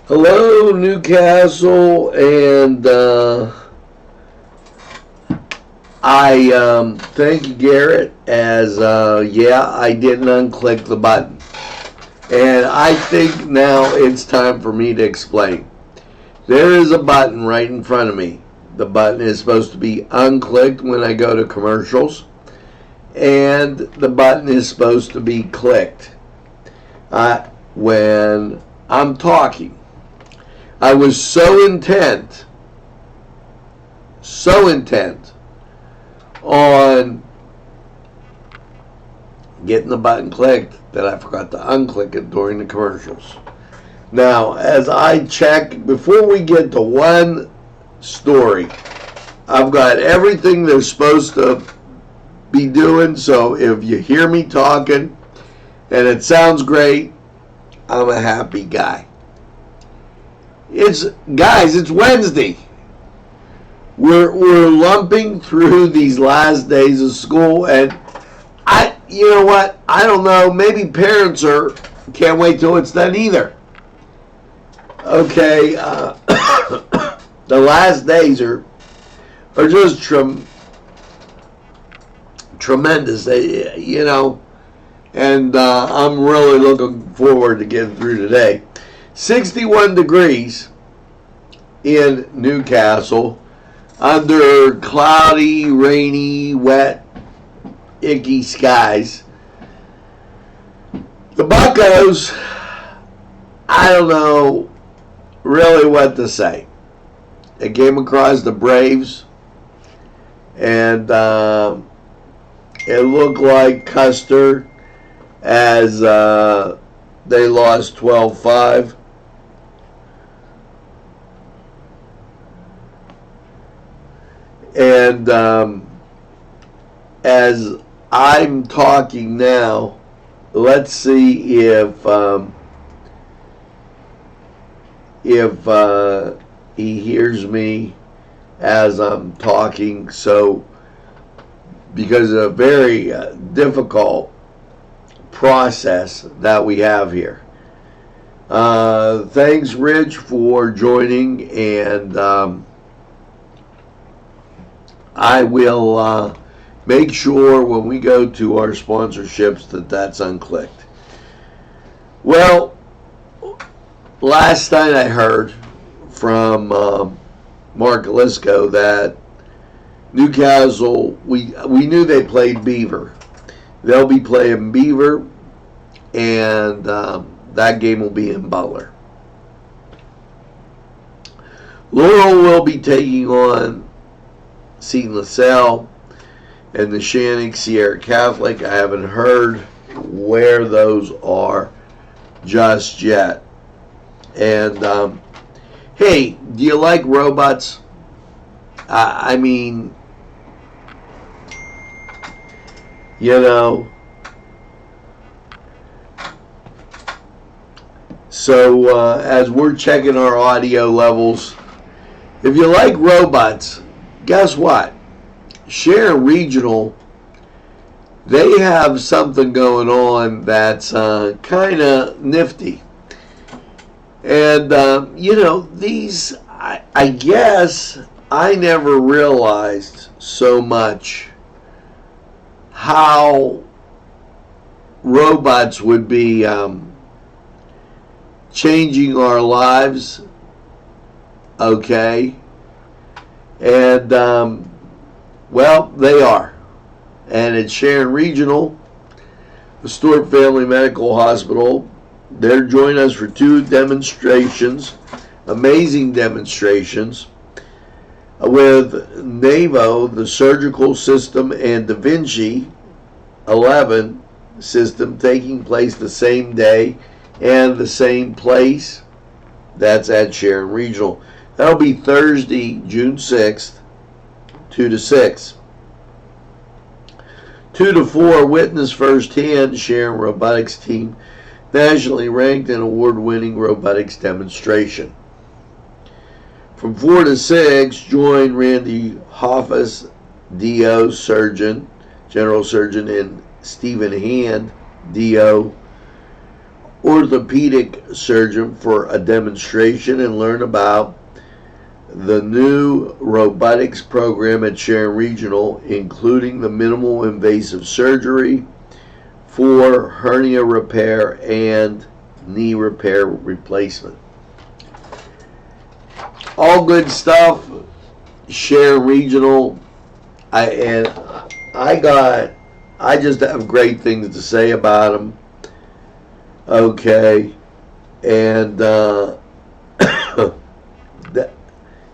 Hello, Newcastle, and I thank you, Garrett, as yeah, I didn't unclick the button. And I think now it's time for me to explain. There is a button right in front of me. The button is supposed to be unclicked when I go to commercials, and the button is supposed to be clicked when I'm talking. I was so intent on getting the button clicked that I forgot to unclick it during the commercials. Now, as I check, before we get to one story, I've got everything they're supposed to be doing, so if you hear me talking and it sounds great, I'm a happy guy. It's Wednesday. We're lumping through these last days of school, and you know what? I don't know. Maybe parents can't wait till it's done either. Okay, the last days are just tremendous. And I'm really looking forward to getting through today. 61 degrees in Newcastle under cloudy, rainy, wet, icky skies. The Buccos, I don't know really what to say. They came across the Braves, and it looked like Custer as they lost 12-5. And as I'm talking now, let's see if he hears me as I'm talking. So, because of a very difficult process that we have here. Thanks, Rich, for joining, and I will make sure when we go to our sponsorships that that's unclicked. Well, last night I heard from Mark Lisco that Newcastle, we knew they played Beaver. They'll be playing Beaver, and that game will be in Butler. Laurel will be taking on Seton LaSalle and the Shannick Sierra Catholic. I haven't heard where those are just yet. And hey, do you like robots? I mean, you know. So as we're checking our audio levels, if you like robots, guess what? Sharon Regional, they have something going on that's kind of nifty. And, these, I guess I never realized so much how robots would be changing our lives, okay? And, well, they are. And at Sharon Regional, the Stewart Family Medical Hospital, they're joining us for 2 demonstrations, amazing demonstrations, with NAVO, the surgical system, and Da Vinci 11 system taking place the same day and the same place. That's at Sharon Regional. That'll be Thursday, June 6th, 2 to 6. 2 to 4, witness firsthand Sharon Robotics team, nationally ranked and award-winning robotics demonstration. From 4 to 6, join Randy Hoffus, DO Surgeon, General Surgeon, and Stephen Hand, DO, orthopedic surgeon for a demonstration and learn about the new robotics program at Sharon Regional, including the minimal invasive surgery for hernia repair and knee repair replacement. All good stuff. Sharon Regional. I just have great things to say about them. Okay, and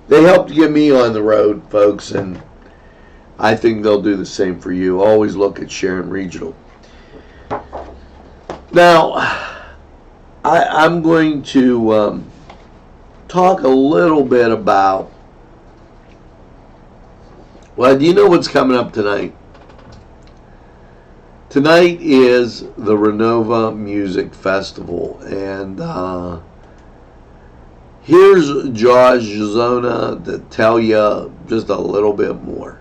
they helped get me on the road, folks, and I think they'll do the same for you. Always look at Sharon Regional. Now, I'm going to talk a little bit about, well, do you know what's coming up tonight? Tonight is the Renova Music Festival, and here's Josh Zona to tell you just a little bit more.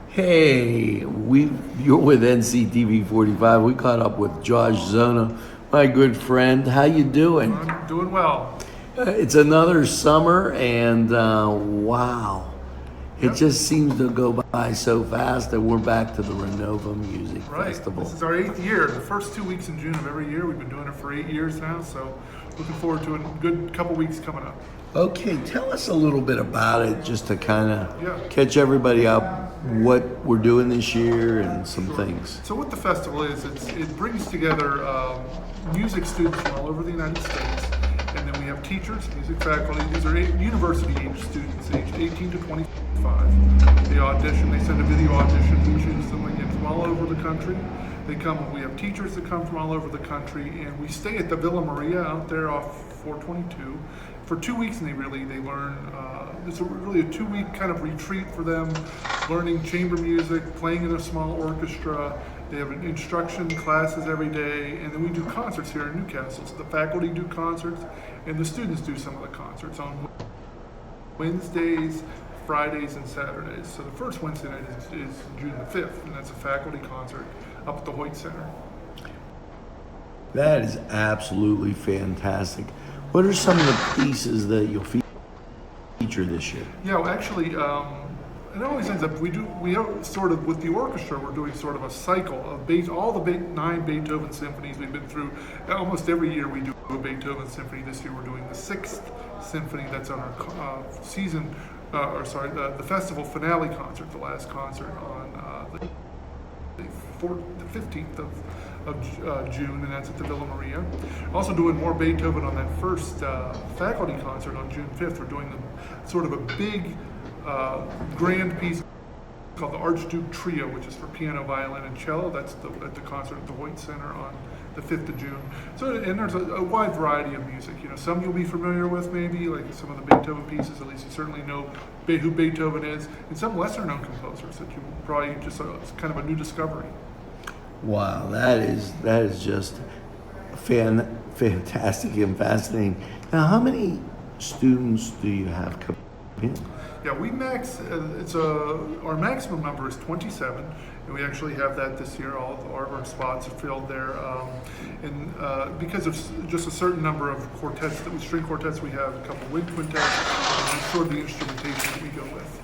Hey, you're with NCTV45. We caught up with Josh Zona, my good friend. How you doing? I'm doing well. It's another summer, and wow. It just seems to go by so fast that we're back to the Renova Music Festival. This is our 8th year. The first 2 weeks in June of every year. We've been doing it for 8 years now, so looking forward to a good couple weeks coming up. Okay, tell us a little bit about it, just to kind of catch everybody up what we're doing this year and some things. So what the festival is, it brings together music students from all over the United States, and then we have teachers, music faculty. These are university-age students, aged 18 to 25. They audition, they send a video audition, we choose them again from all over the country. They come, we have teachers that come from all over the country, and we stay at the Villa Maria out there off 422 for 2 weeks, and they learn, it's really a 2-week kind of retreat for them, learning chamber music, playing in a small orchestra. They have instruction classes every day, and then we do concerts here in Newcastle. So the faculty do concerts, and the students do some of the concerts on Wednesdays, Fridays, and Saturdays. So the first Wednesday night is June the 5th, and that's a faculty concert up at the Hoyt Center. That is absolutely fantastic. What are some of the pieces that you'll feature this year? Yeah, well, actually, it always ends up, we have sort of, with the orchestra, we're doing sort of a cycle of all the 9 Beethoven symphonies we've been through. Almost every year we do a Beethoven symphony. This year we're doing the 6th symphony that's on our the festival finale concert, the last concert on the 15th of June, and that's at the Villa Maria. Also doing more Beethoven on that first faculty concert on June 5th. We're doing sort of a big grand piece called the Archduke Trio, which is for piano, violin, and cello. That's at the concert at the Hoyt Center on the 5th of June. So, and there's a wide variety of music. You know, some you'll be familiar with, maybe like some of the Beethoven pieces. At least you certainly know who Beethoven is, and some lesser-known composers that you probably just it's kind of a new discovery. Wow, that is just fantastic and fascinating. Now, how many students do you have coming in? Yeah, our maximum number is 27, and we actually have that this year. All of our spots are filled there, and because of just a certain number of quartets, string quartets, we have a couple wind quintets, and that's sort of the instrumentation that we go with.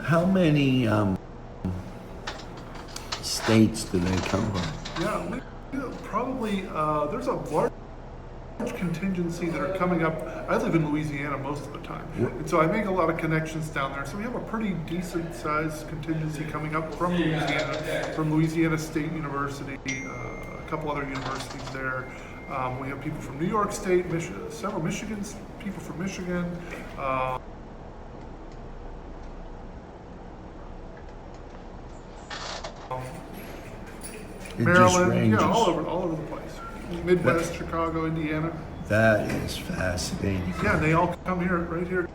How many states do they come from? Yeah, probably there's a large contingency that are coming up. I live in Louisiana most of the time, and so I make a lot of connections down there. So we have a pretty decent sized contingency coming up from Louisiana State University, a couple other universities there. We have people from New York State, several people from Michigan. Maryland, all over the place. Midwest, Chicago, Indiana. That is fascinating. Yeah, and they all come right here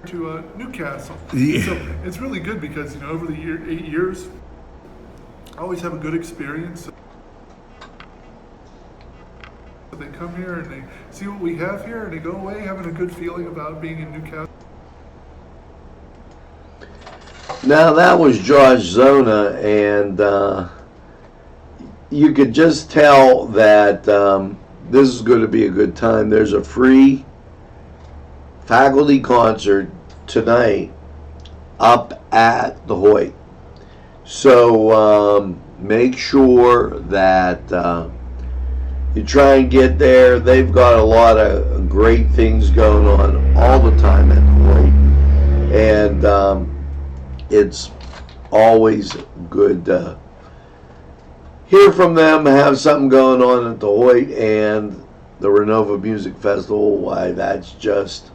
to Newcastle. Yeah. So it's really good because over the 8 years, I always have a good experience. So they come here and they see what we have here, and they go away having a good feeling about being in Newcastle. Now that was Josh Zona, and you could just tell that this is going to be a good time. There's a free faculty concert tonight up at the Hoyt. So make sure that you try and get there. They've got a lot of great things going on all the time at the Hoyt. And it's always good to hear from them, have something going on at the Hoyt and the Renova Music Festival. Why, that's just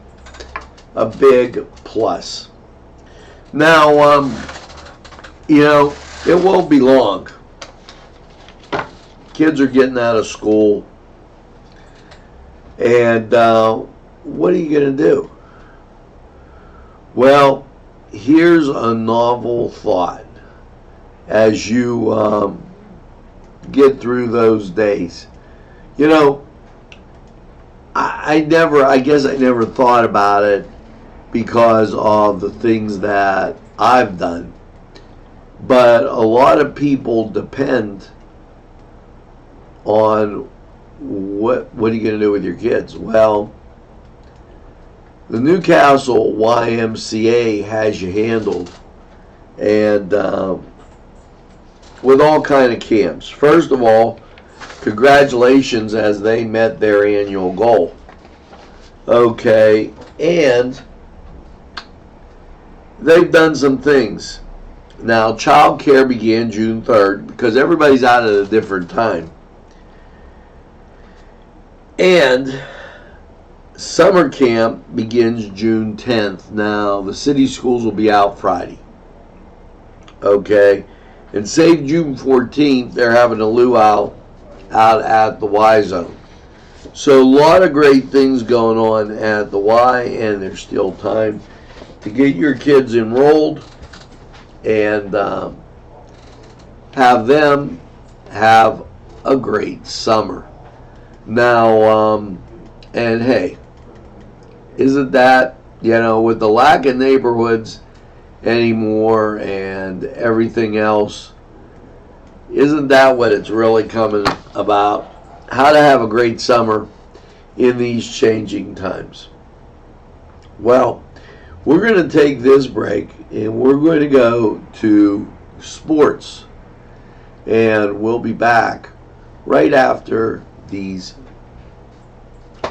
a big plus. Now, it won't be long. Kids are getting out of school, and what are you going to do? Well, here's a novel thought as you get through those days. I guess I never thought about it because of the things that I've done. But a lot of people depend on what are you going to do with your kids? Well, the Newcastle YMCA has you handled, and with all kind of camps. First of all, congratulations as they met their annual goal. Okay, and they've done some things. Now, child care began June 3rd because everybody's out at a different time. And summer camp begins June 10th. Now, the city schools will be out Friday. Okay, and save June 14th, they're having a luau out at the Y Zone. So a lot of great things going on at the Y, and there's still time to get your kids enrolled and have them have a great summer. Now, and hey, isn't that, with the lack of neighborhoods anymore and everything else, isn't that what it's really coming about? How to have a great summer in these changing times. Well, we're going to take this break and we're going to go to sports, and we'll be back right after these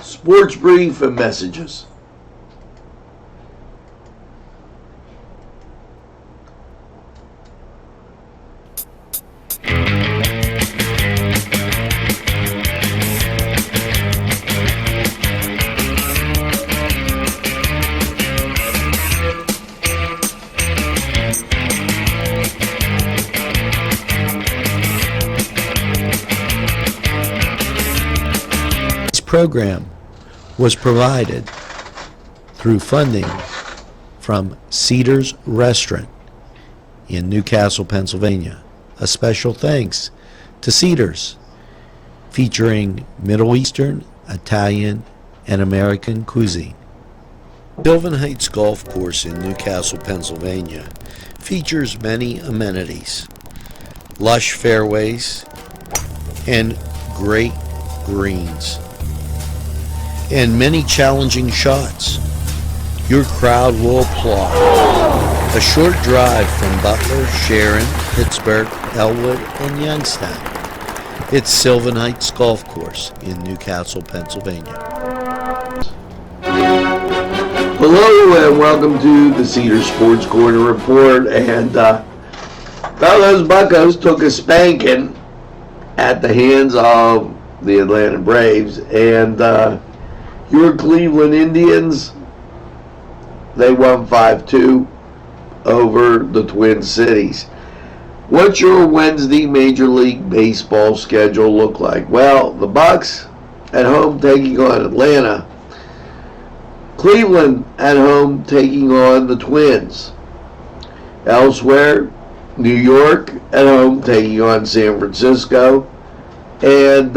sports brief and messages. Program was provided through funding from Cedars Restaurant in Newcastle, Pennsylvania. A special thanks to Cedars, featuring Middle Eastern, Italian, and American cuisine. Sylvan Heights Golf Course in Newcastle, Pennsylvania features many amenities, lush fairways, and great greens, and many challenging shots. Your crowd will applaud. A short drive from Butler, Sharon, Pittsburgh, Elwood, and Youngstown. It's Sylvan Heights Golf Course in Newcastle, Pennsylvania. Hello and welcome to the Cedar Sports Corner Report. And those Buccos took a spanking at the hands of the Atlanta Braves, and your Cleveland Indians, they won 5-2 over the Twin Cities. What's your Wednesday Major League Baseball schedule look like? Well, the Bucks at home taking on Atlanta. Cleveland at home taking on the Twins. Elsewhere, New York at home taking on San Francisco. And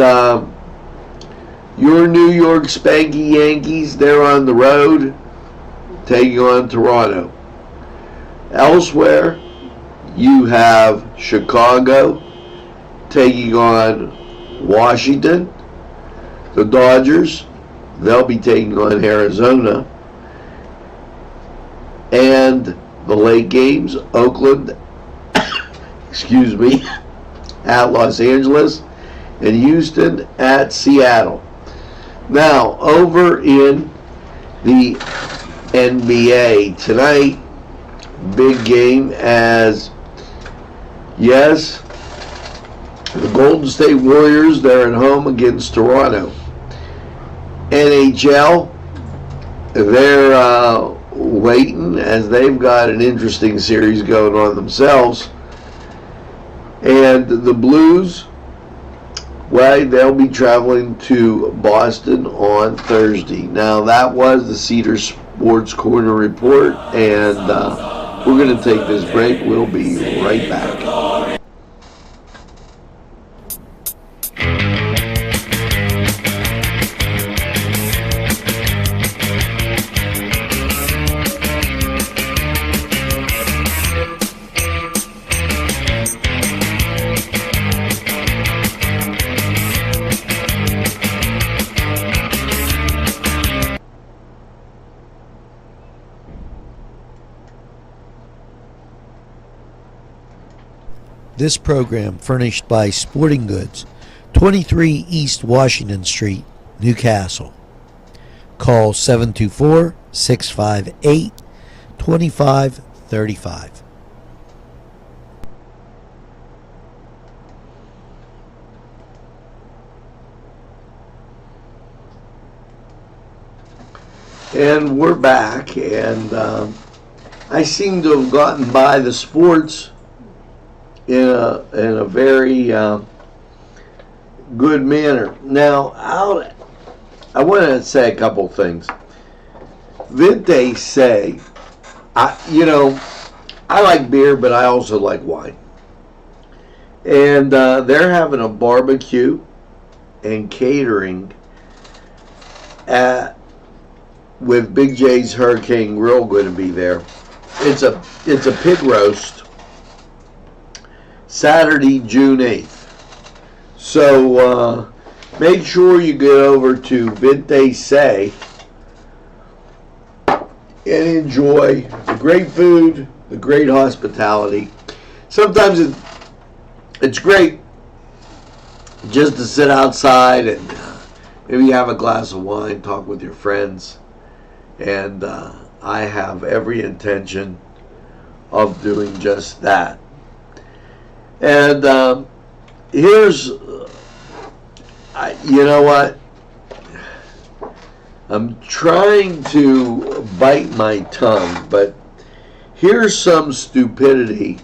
your New York Spanky Yankees, they're on the road taking on Toronto. Elsewhere, you have Chicago taking on Washington. The Dodgers, they'll be taking on Arizona. And the late games, Oakland, excuse me, at Los Angeles, and Houston at Seattle. Now, over in the NBA tonight, big game as, yes, the Golden State Warriors, they're at home against Toronto. NHL, they're waiting as they've got an interesting series going on themselves. And the Blues, well, they'll be traveling to Boston on Thursday. Now, that was the Cedar Sports Corner report, and we're going to take this break. We'll be right back. This program furnished by Sporting Goods, 23 East Washington Street, Newcastle. Call 724-658-2535. And we're back, and I seem to have gotten by the sports in a very good manner. Now, I want to say a couple things. Vente say, I like beer, but I also like wine. And they're having a barbecue and catering with Big J's Hurricane Grill going to be there. It's a pig roast. Saturday, June 8th. So make sure you get over to Vente Say and enjoy the great food, the great hospitality. Sometimes it's great just to sit outside and maybe have a glass of wine, talk with your friends. And I have every intention of doing just that. And here's, you know what? I'm trying to bite my tongue, but here's some stupidity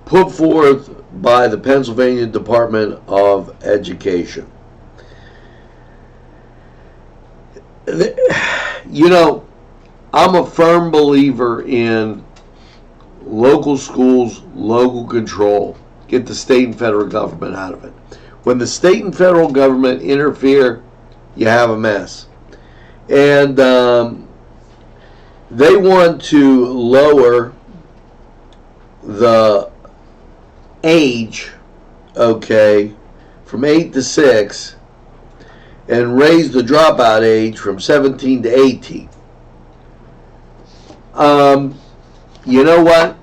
put forth by the Pennsylvania Department of Education. You know, I'm a firm believer in local schools, local control. Get the state and federal government out of it. When the state and federal government interfere, you have a mess. And they want to lower the age, from 8 to 6, and raise the dropout age from 17 to 18. You know what?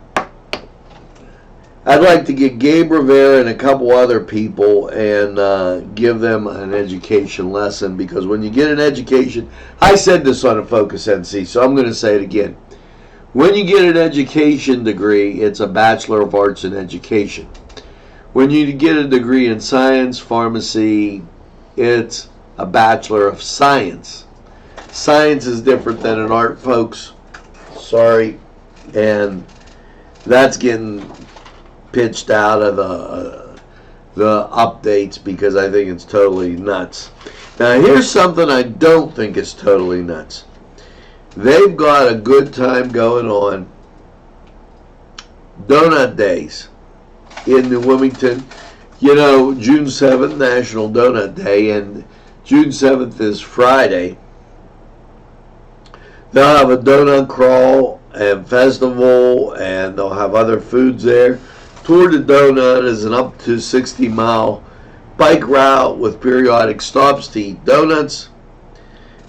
I'd like to get Gabe Rivera and a couple other people and give them an education lesson, because when you get an education, I said this on a Focus NC, so I'm going to say it again. When you get an education degree, it's a Bachelor of Arts in Education. When you get a degree in science, pharmacy, it's a Bachelor of Science. Science is different than an art, folks. Sorry. And that's getting pitched out of the updates because I think it's totally nuts. Now, here's something I don't think is totally nuts. They've got a good time going on. Donut Days in New Wilmington. You know, June 7th, National Donut Day, and June 7th is Friday. They'll have a donut crawl and festival, and they'll have other foods there. Tour de Donut is an up to 60-mile bike route with periodic stops to eat donuts.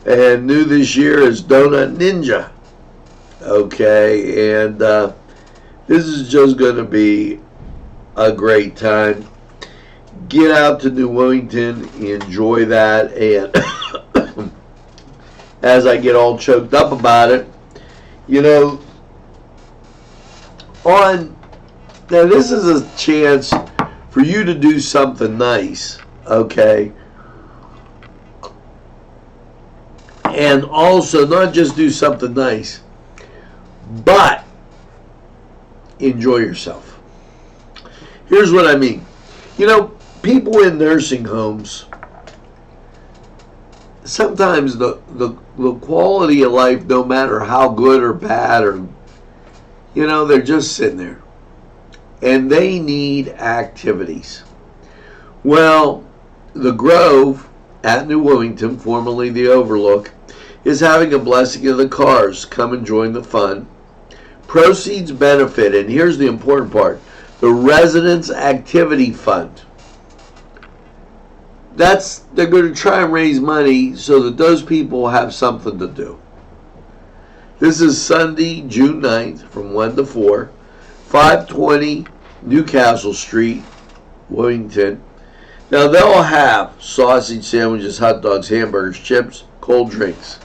And new this year is Donut Ninja. Okay, and this is just going to be a great time. Get out to New Wilmington, enjoy that, and as I get all choked up about it, now this is a chance for you to do something nice, okay? And also, not just do something nice, but enjoy yourself. Here's what I mean. People in nursing homes, sometimes the quality of life, no matter how good or bad, or they're just sitting there, and they need activities. Well, the Grove at New Wilmington, formerly the Overlook, is having a blessing of the cars. Come and join the fun. Proceeds benefit, and here's the important part, the Residents Activity Fund. They're going to try and raise money so that those people have something to do. This is Sunday, June 9th from 1 to 4, 520 Newcastle Street, Wilmington. Now, they'll have sausage sandwiches, hot dogs, hamburgers, chips, cold drinks.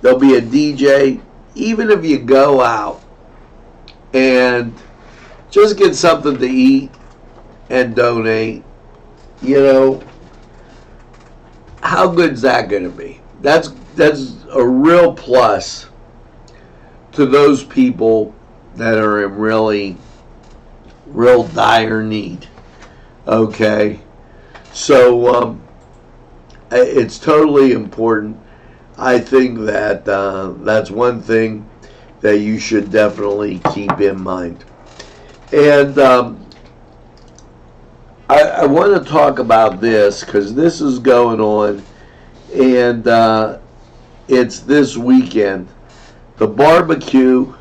There'll be a DJ. Even if you go out and just get something to eat and donate, how good's that going to be? That's a real plus to those people that are in real dire need. Okay, so it's totally important. I think that that's one thing that you should definitely keep in mind. And I want to talk about this because this is going on, and it's this weekend. The barbecue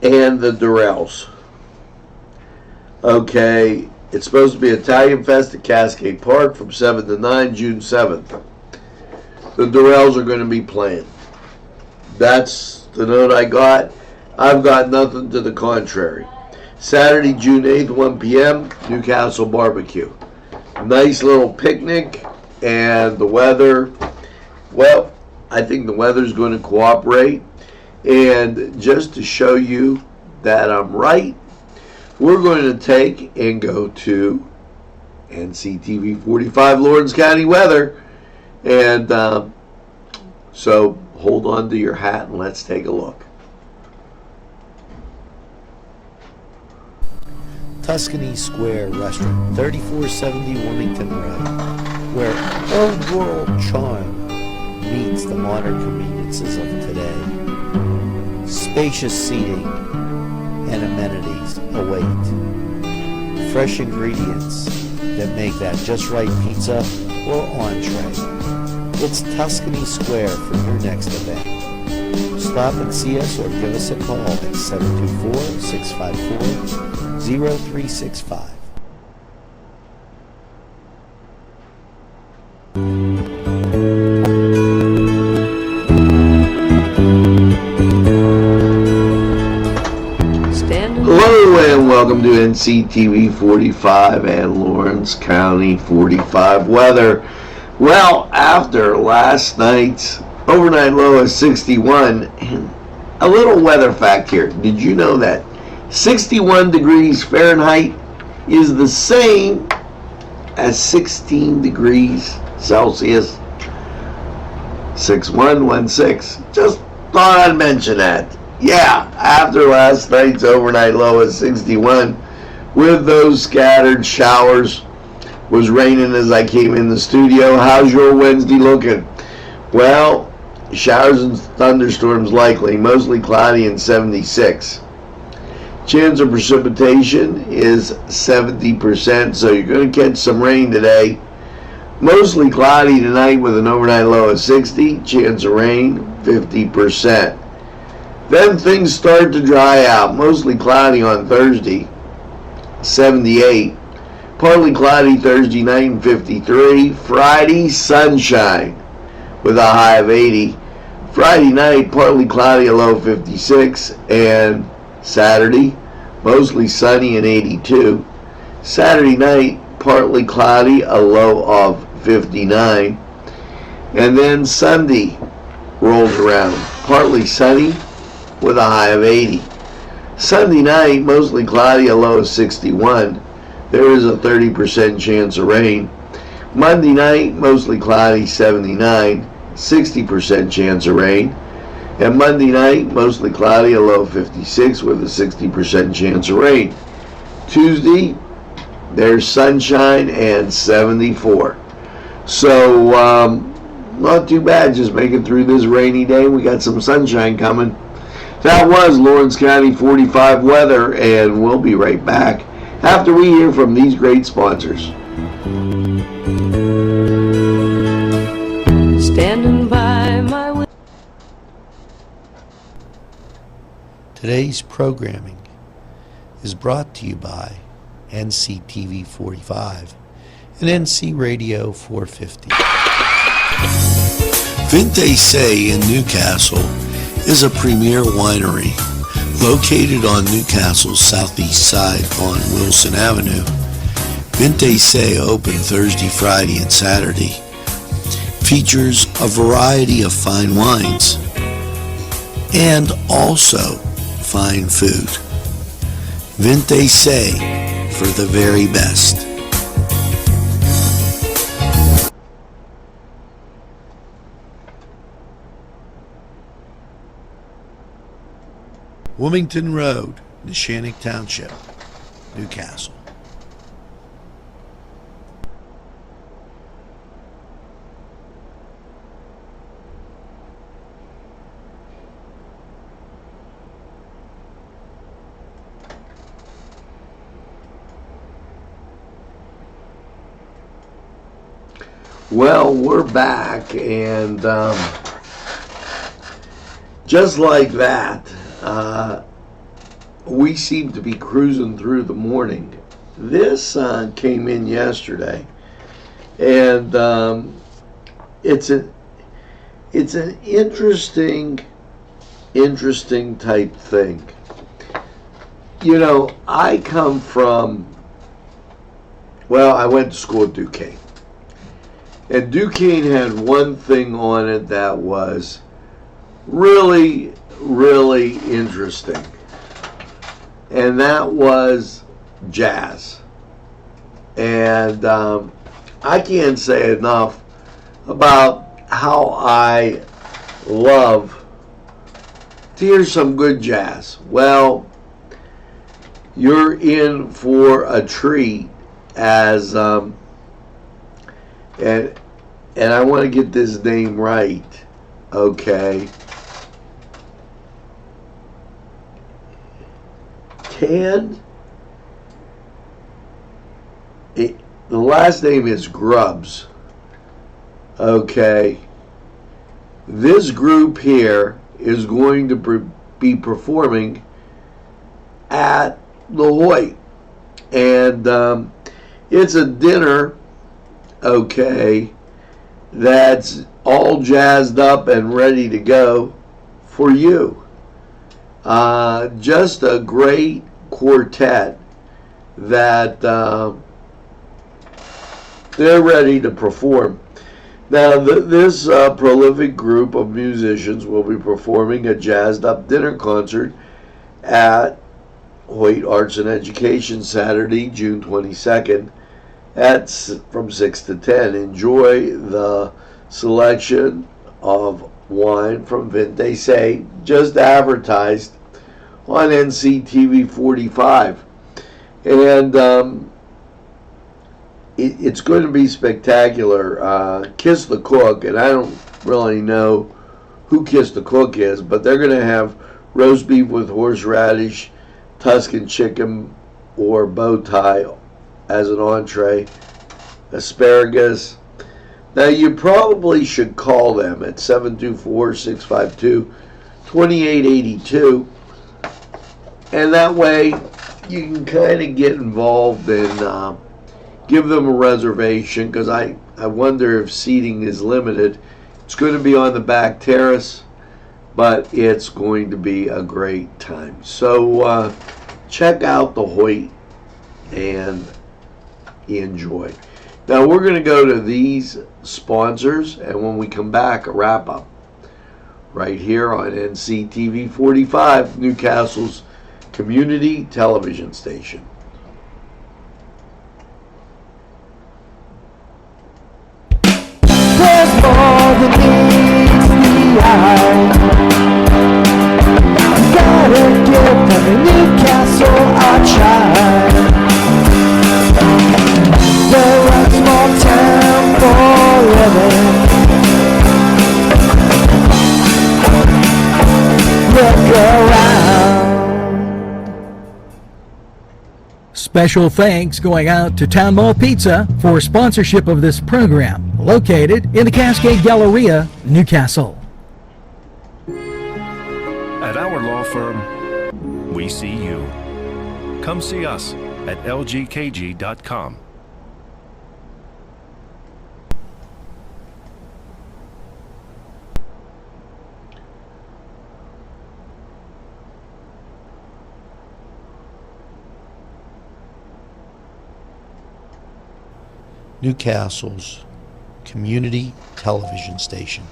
and the Durrells. Okay, it's supposed to be Italian Fest at Cascade Park from 7 to 9, June 7th. The Durrells are going to be playing. That's the note I got. I've got nothing to the contrary. Saturday, June 8th, 1 p.m., Newcastle Barbecue. Nice little picnic, and the weather, well, I think the weather's going to cooperate. And just to show you that I'm right, we're going to take and go to NCTV45 Lawrence County weather. And so hold on to your hat and let's take a look. Tuscany Square Restaurant, 3470 Wilmington Road, where old world charm meets the modern conveniences of today. Spacious seating and amenities await. Fresh ingredients that make that just right pizza or entree. It's Tuscany Square for your next event. Stop and see us or give us a call at 724-654-0365. Hello and welcome to NCTV 45 and Lawrence County 45 weather. Well, after last night's overnight low of 61, and a little weather fact here. Did you know that 61 degrees Fahrenheit is the same as 16 degrees Celsius? 6116. Just thought I'd mention that. Yeah, after last night's overnight low of 61, with those scattered showers, was raining as I came in the studio. How's your Wednesday looking? Well, showers and thunderstorms likely, mostly cloudy and 76. Chance of precipitation is 70%, so you're going to catch some rain today. Mostly cloudy tonight with an overnight low of 60. Chance of rain, 50%. Then things start to dry out. Mostly cloudy on Thursday, 78. Partly cloudy Thursday night and 53. Friday, sunshine with a high of 80. Friday night, partly cloudy, a low of 56. And Saturday, mostly sunny and 82. Saturday night, partly cloudy, a low of 59. And then Sunday rolls around. Partly sunny with a high of 80. Sunday night, mostly cloudy, a low of 61. There is a 30% chance of rain. Monday night, mostly cloudy, 79. 60% chance of rain. And Monday night, mostly cloudy, a low of 56 with a 60% chance of rain. Tuesday, there's sunshine and 74. So, not too bad, just making through this rainy day. We got some sunshine coming. That was Lawrence County 45 weather, and we'll be right back after we hear from these great sponsors. Standing by my window. Today's programming is brought to you by NCTV45 and NC Radio 450. Vinte Say in Newcastle is a premier winery located on Newcastle's southeast side on Wilson Avenue. Vinte Say open Thursday, Friday, and Saturday. Features a variety of fine wines and also fine food. Vinte Say for the very best. Wilmington Road, Neshannock Township, Newcastle. Well, we're back, and just like that, we seem to be cruising through the morning. This came in yesterday, and it's an interesting type thing. You know, I come from, well, I went to school at Duquesne. And Duquesne had one thing on it that was really, really interesting. And that was jazz. And I can't say enough about how I love to hear some good jazz. Well, you're in for a treat as and I want to get this name right, okay. The last name is Grubbs, okay. This group here is going to be performing at La Hoyt, and it's a dinner, okay, that's all jazzed up and ready to go for you. Just a great quartet that they're ready to perform. Now, this prolific group of musicians will be performing a jazzed up dinner concert at Hoyt Arts and Education Saturday, June 22nd. That's from 6 to 10. Enjoy the selection of wine from Vinte Say, just advertised on NCTV45. And it's going to be spectacular. Kiss the Cook, and I don't really know who Kiss the Cook is, but they're going to have roast beef with horseradish, Tuscan chicken, or bow tie as an entree, asparagus. Now, you probably should call them at 724-652-2600 2882, and that way you can kind of get involved and give them a reservation, because I wonder if seating is limited. It's going to be on the back terrace, but it's going to be a great time. So check out the Hoyt and enjoy. Now we're going to go to these sponsors, and when we come back, a wrap up right here on NCTV45, Newcastle's community television station. There's more than meets the eye. Gotta give them a Newcastle a try. They're a small town for living. Look around. Special thanks going out to Town Mall Pizza for sponsorship of this program, located in the Cascade Galleria, Newcastle. At our law firm, we see you. Come see us at lgkg.com. Newcastle's community television station.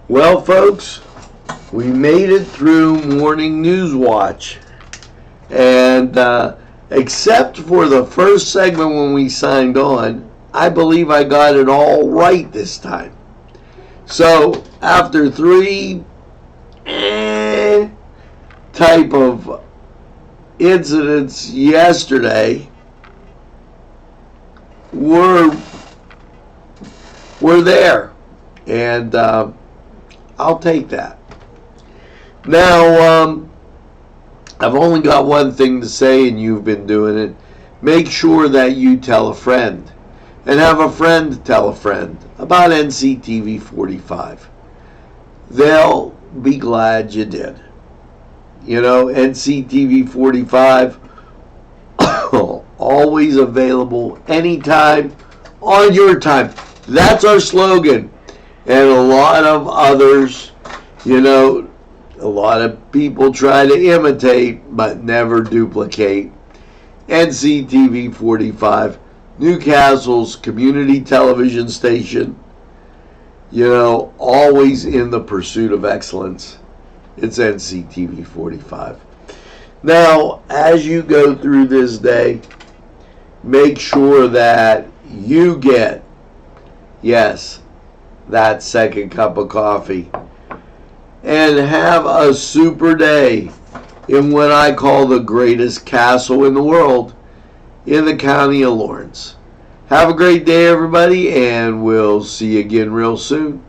Well, folks, we made it through morning NewsWatch, and except for the first segment when we signed on, I believe I got it all right this time. So after three type of incidents yesterday, we're there, and I'll take that. Now, I've only got one thing to say, and you've been doing it. Make sure that you tell a friend, and have a friend tell a friend about NCTV45. They'll be glad you did. You know, NCTV45, always available anytime, on your time. That's our slogan. And a lot of others, you know, a lot of people try to imitate but never duplicate. NCTV45, Newcastle's community television station, you know, always in the pursuit of excellence. It's NCTV45. Now, as you go through this day, make sure that you get, yes, that second cup of coffee, and have a super day in what I call the greatest castle in the world, in the county of Lawrence. Have a great day, everybody, and we'll see you again real soon.